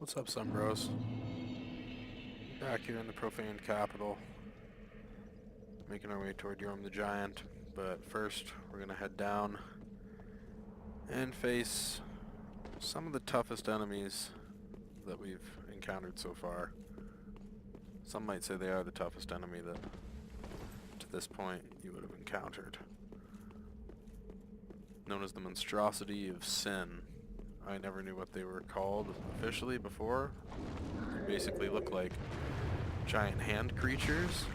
What's up, Sun Bros? Back here in the profaned capital, making our way toward Yorm the Giant. But first, we're gonna head down and face some of the toughest enemies that we've encountered so far. Some might say they are the toughest enemy that, to this point, you would have encountered. Known as the Monstrosity of Sin. I never knew what they were called officially before. They basically look like giant hand creatures.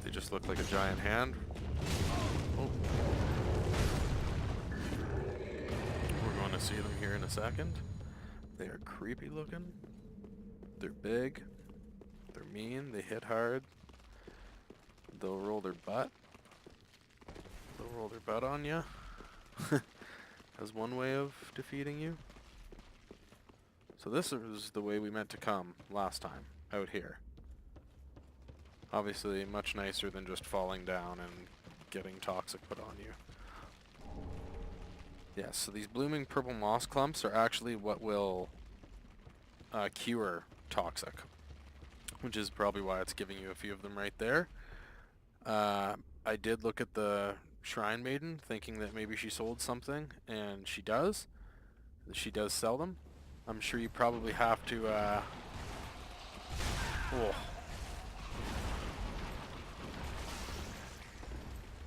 They just look like a giant hand. Oh. We're going to see them here in a second. They are creepy looking. They're big. They're mean. They hit hard. They'll roll their butt. They'll roll their butt on you. As one way of defeating you. So this is the way we meant to come last time, out here. Obviously much nicer than just falling down and getting toxic put on you. Yes, so these blooming purple moss clumps are actually what will cure toxic, which is probably why it's giving you a few of them right there. I did look at the Shrine Maiden, thinking that maybe she sold something, and she does. She does sell them. I'm sure you probably have to, oh.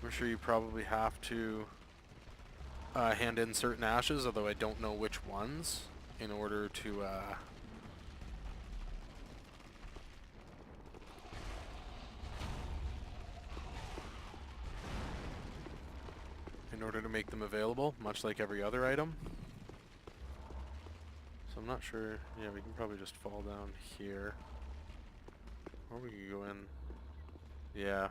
I'm sure you probably have to hand in certain ashes, although I don't know which ones, in order to, make them available, much like every other item. So I'm not sure. Yeah, we can probably just fall down here. Or we could go in. Yeah.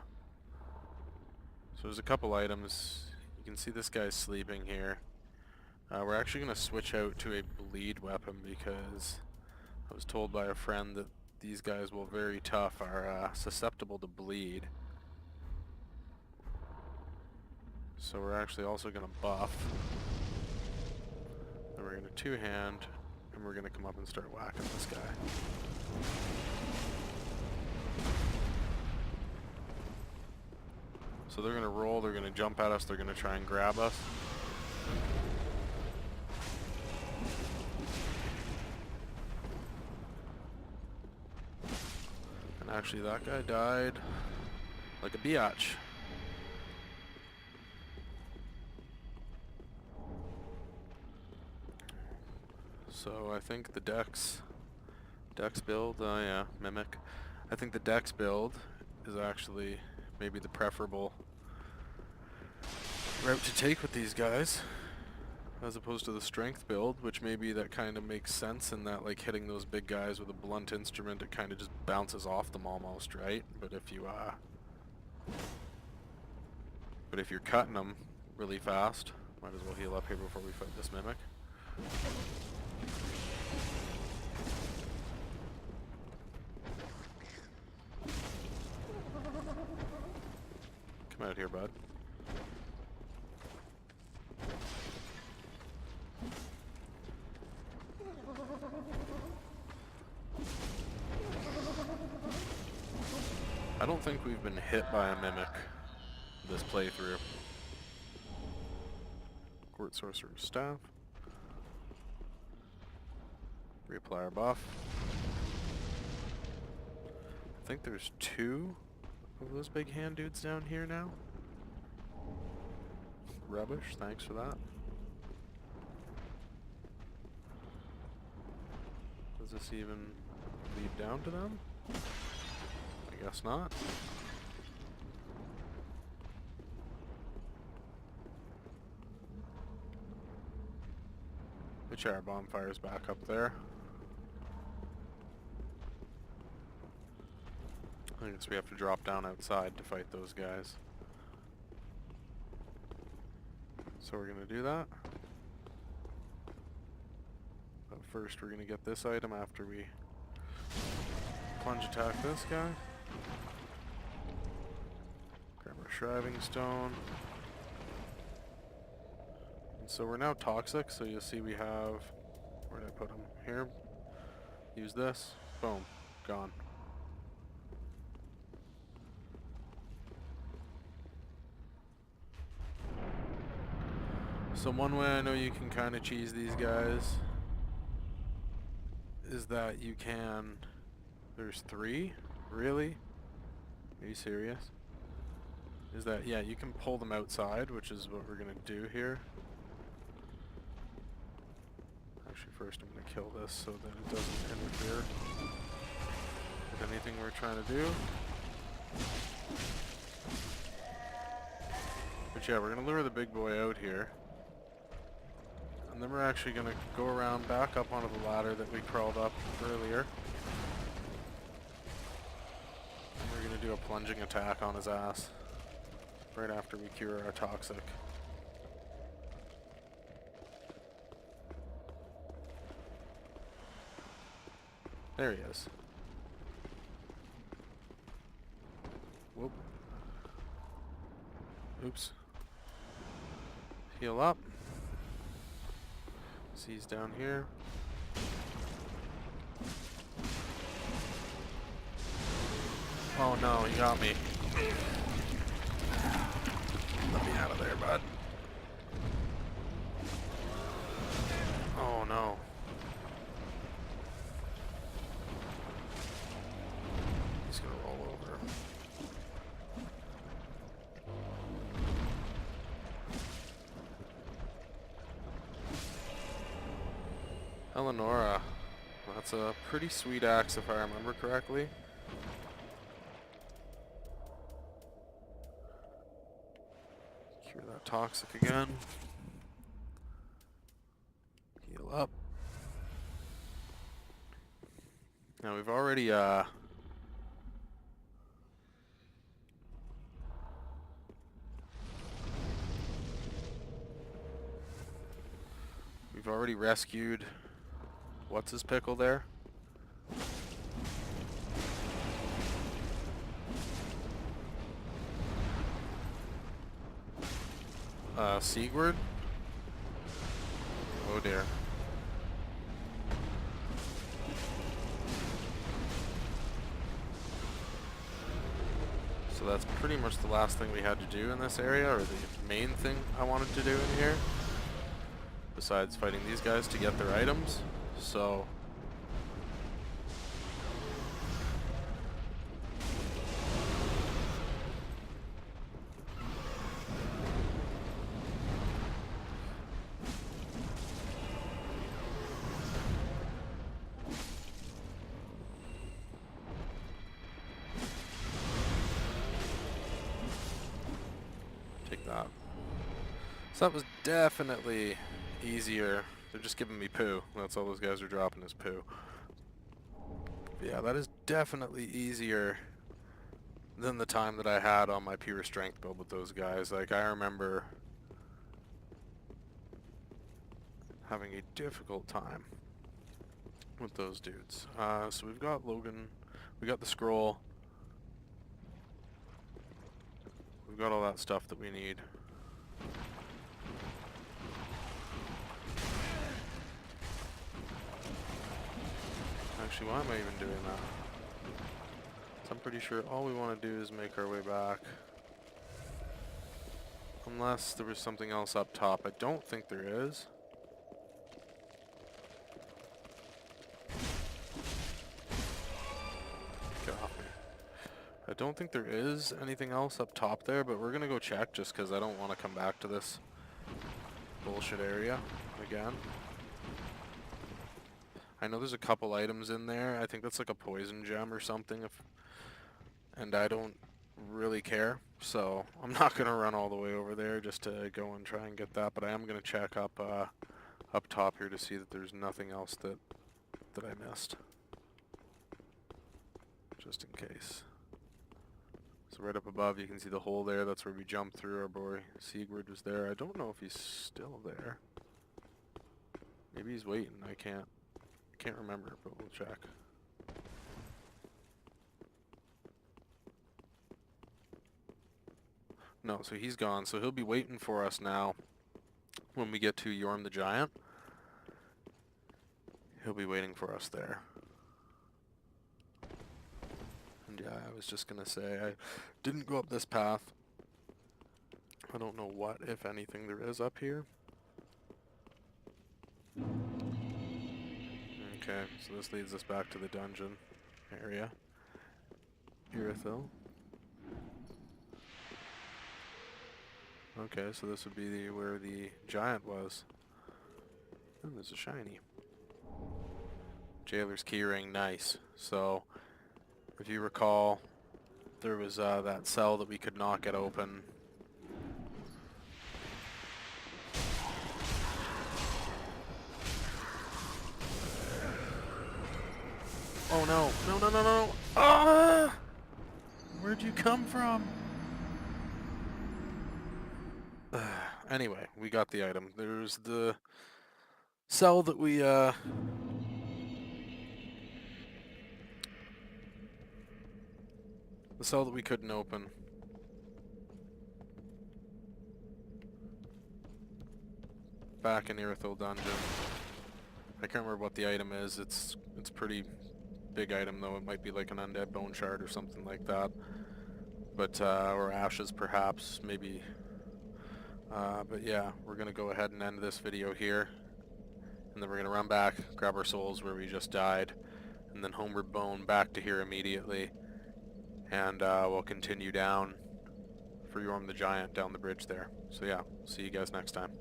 So there's a couple items. You can see this guy's sleeping here. We're actually going to switch out to a bleed weapon because I was told by a friend that these guys, while very tough, are susceptible to bleed. So we're actually also going to buff. Then we're going to two-hand, and we're going to come up and start whacking this guy. So they're going to roll, they're going to jump at us, they're going to try and grab us. And actually that guy died like a biatch. So I think the Dex build, yeah, Mimic. I think the Dex build is actually maybe the preferable route to take with these guys, as opposed to the strength build, which maybe that kind of makes sense in that, like, hitting those big guys with a blunt instrument, it kind of just bounces off them almost, right? But if you're cutting them really fast, might as well heal up here before we fight this Mimic. Come out here, bud. I don't think we've been hit by a Mimic this playthrough. Court Sorcerer's Staff. Reapply our buff. I think there's two of those big hand dudes down here now. Rubbish, thanks for that. Does this even lead down to them? I guess not. Which our bonfire's back up there. I guess we have to drop down outside to fight those guys. So we're gonna do that. But first we're gonna get this item after we plunge attack this guy. Grab our Shriving stone. And so we're now toxic, so you'll see we have... Where did I put them? Here. Use this. Boom. Gone. So one way I know you can kind of cheese these guys is that you can... There's 3? Really? Are you serious? Is that, yeah, you can pull them outside, which is what we're gonna do here. Actually, first I'm gonna kill this so that it doesn't interfere with anything we're trying to do. But yeah, we're gonna lure the big boy out here. And then we're actually gonna go around back up onto the ladder that we crawled up earlier. And we're gonna do a plunging attack on his ass. Right after we cure our toxic. There he is. Whoop. Oops. Heal up. See, he's down here. Oh no, he got me. Let me out of there, bud. Oh no. He's gonna roll over. Eleonora. That's a pretty sweet axe if I remember correctly. Cure that toxic again. Heal up. Now we've already rescued what's his pickle there? Sigurd? Oh dear. So that's pretty much the last thing we had to do in this area, or the main thing I wanted to do in here. Besides fighting these guys to get their items. So... Take that. So that was definitely easier. They're just giving me poo. That's all those guys are dropping is poo. But yeah, that is definitely easier than the time that I had on my pure strength build with those guys. Like, I remember having a difficult time with those dudes. So we've got Logan, we got the scroll, we've got all that stuff that we need. Actually, why am I even doing that? So I'm pretty sure all we want to do is make our way back. Unless there was something else up top. I don't think there is. Get off me. I don't think there is anything else up top there, but we're gonna go check just because I don't want to come back to this bullshit area again. I know there's a couple items in there. I think that's like a poison gem or something, and I don't really care, so I'm not gonna run all the way over there just to go and try and get that. But I am gonna check up top here to see that there's nothing else that I missed, just in case. So right up above, you can see the hole there. That's where we jumped through. Our boy Sigurd was there. I don't know if he's still there. Maybe he's waiting. I can't remember, but we'll check. No, so he's gone. So he'll be waiting for us now when we get to Yorm the Giant. He'll be waiting for us there. And yeah, I was just gonna say, I didn't go up this path. I don't know what, if anything, there is up here. Okay, so this leads us back to the dungeon area. Irithyll. Okay, so this would be where the giant was. Oh, there's a shiny. Jailer's keyring, nice. So, if you recall, there was that cell that we could not get open. Oh no, no, no, no, no! Ah! Where'd you come from? Anyway, we got the item. There's the cell that we, the cell that we couldn't open. Back in Irithyll dungeon. I can't remember what the item is. It's pretty big item though. It might be like an undead bone shard or something like that. But or ashes perhaps, maybe. But yeah, we're gonna go ahead and end this video here, and then we're gonna run back, grab our souls where we just died, and then Homeward Bone back to here immediately, and we'll continue down for Yorm the Giant down the bridge there. So yeah, see you guys next time.